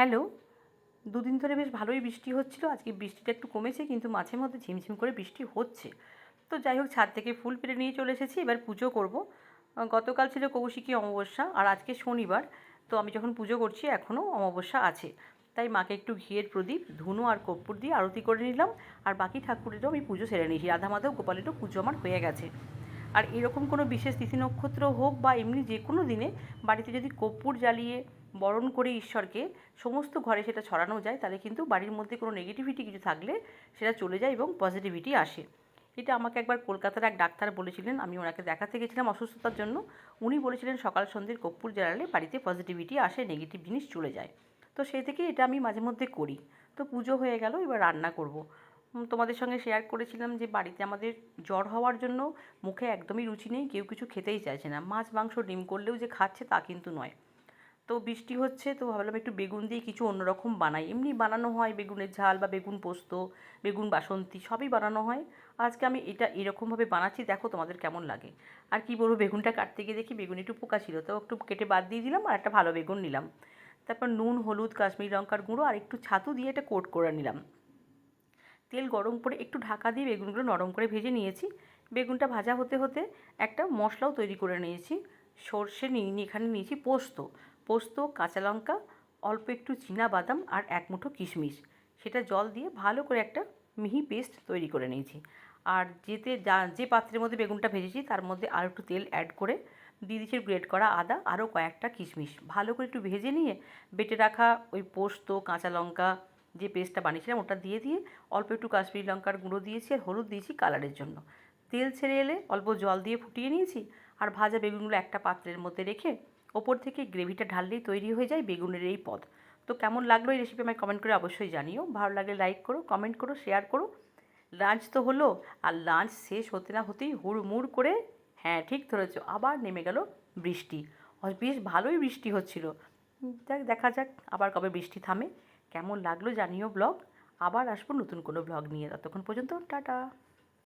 Hello. দুদিন ধরে বেশ ভালোই বৃষ্টি হচ্ছিল। আজকে বৃষ্টিটা একটু কমেছে, কিন্তু মাঝে মধ্যে ঝিমঝিম করে বৃষ্টি হচ্ছে। তো যাই হোক, ছাদ থেকে ফুল পেড়ে নিয়ে চলে এসেছি, এবার পুজো করব। গতকাল ছিল কৌশিকী অমাবস্যা আর আজকে শনিবার। তো আমি যখন পুজো করছি এখনও অমাবস্যা আছে। তাই মাকে একটু ঘিয়ের প্রদীপ, ধুনো আর কর্পূর দিয়ে আরতি করে নিলাম। আর বাকি ঠাকুরেরও আমি পুজো সেরে নিয়েছি। রাধা মাধব গোপালেরও পুজো আমার হয়ে গেছে। আর এরকম কোনো বিশেষ তিথি নক্ষত্র হোক বা এমনি যে কোনো দিনে বাড়িতে যদি কর্পূর জ্বালিয়ে বরণ করে ঈশ্বরকে সমস্ত ঘরে সেটা ছড়ানো যায়, তাহলে কিন্তু বাড়ির মধ্যে কোনো নেগেটিভিটি কিছু থাকলে সেটা চলে যায় এবং পজিটিভিটি আসে। এটা আমাকে একবার কলকাতার এক ডাক্তার বলেছিলেন, আমি ওনাকে দেখাতে গেছিলাম অসুস্থতার জন্য। উনি বলেছিলেন সকাল সন্ধ্যের কর্পূর জ্বালালে বাড়িতে পজিটিভিটি আসে, নেগেটিভ জিনিস চলে যায়। তো সেই থেকে এটা আমি মাঝে মধ্যে করি। তো পুজো হয়ে গেল, এবার রান্না করব। তোমাদের সঙ্গে শেয়ার করেছিলাম যে বাড়িতে আমাদের জ্বর হওয়ার জন্য মুখে একদমই রুচি নেই, কেউ কিছু খেতেই চাইছে না। মাছ মাংস ডিম করলেও যে খাচ্ছে তা কিন্তু নয়। তো বৃষ্টি হচ্ছে, তো ভাবলাম একটু বেগুন দিয়ে কিছু অন্যরকম বানাই। এমনি বানানো হয় বেগুনের ঝাল বা বেগুন পোস্ত, বেগুন বাসন্তী সবই বানানো হয়। আজকে আমি এটা এরকমভাবে বানাচ্ছি, দেখো তোমাদের কেমন লাগে। আর কি বলবো, বেগুনটা কাটতে গিয়ে দেখি বেগুন একটু পোকা ছিল, তো একটু কেটে বাদ দিয়ে দিলাম আর একটা ভালো বেগুন নিলাম। তারপর নুন, হলুদ, কাশ্মীরি লঙ্কার গুঁড়ো আর একটু ছাতু দিয়ে এটা কোট করে নিলাম। তেল গরম করে একটু ঢাকা দিয়ে বেগুনগুলো নরম করে ভেজে নিয়েছি। বেগুনটা ভাজা হতে হতে একটা মশলাও তৈরি করে নিয়েছি। সর্ষে নিয়ে এখানে নিয়েছি পোস্ত। পোস্ত, কাঁচা লঙ্কা, অল্প একটু বাদাম আর এক মুঠো কিশমিশ। সেটা জল দিয়ে ভালো করে একটা মিহি পেস্ট তৈরি করে নিয়েছি। আর যে পাত্রের মধ্যে বেগুনটা ভেজেছি তার মধ্যে আর একটু তেল অ্যাড করে দিয়ে দিয়েছি গ্রেট করা আদা, আরও কয়েকটা কিশমিশ। ভালো করে একটু ভেজে নিয়ে বেটে রাখা ওই পোস্ত, কাঁচা লঙ্কা যে পেস্টটা বানিয়েছিলাম ওটা দিয়ে অল্প একটু কাশ্মীরি লঙ্কার গুঁড়ো দিয়েছি আর হলুদ দিয়েছি কালারের জন্য। তেল ছেড়ে এলে অল্প জল দিয়ে ফুটিয়ে নিয়েছি। আর ভাজা বেগুনগুলো একটা পাত্রের মধ্যে রেখে ওপর থেকে গ্রেভিটা ঢাললেই তৈরি হয়ে যায় বেগুনের এই পদ। তো কেমন লাগলো এই রেসিপি আমায় কমেন্ট করে অবশ্যই জানিও। ভালো লাগলে লাইক করো, কমেন্ট করো, শেয়ার করো। লাঞ্চ তো হলো, আর লাঞ্চ শেষ হতে না হতেই হুড়মুড় করে, হ্যাঁ ঠিক ধরেছ, আবার নেমে গেল বৃষ্টি। বেশ ভালোই বৃষ্টি হচ্ছিল। দেখা যাক আবার কবে বৃষ্টি থামে। কেমন লাগলো জানিও ব্লগ। আবার আসবো নতুন কোনো ব্লগ নিয়ে। ততক্ষণ পর্যন্ত টাটা।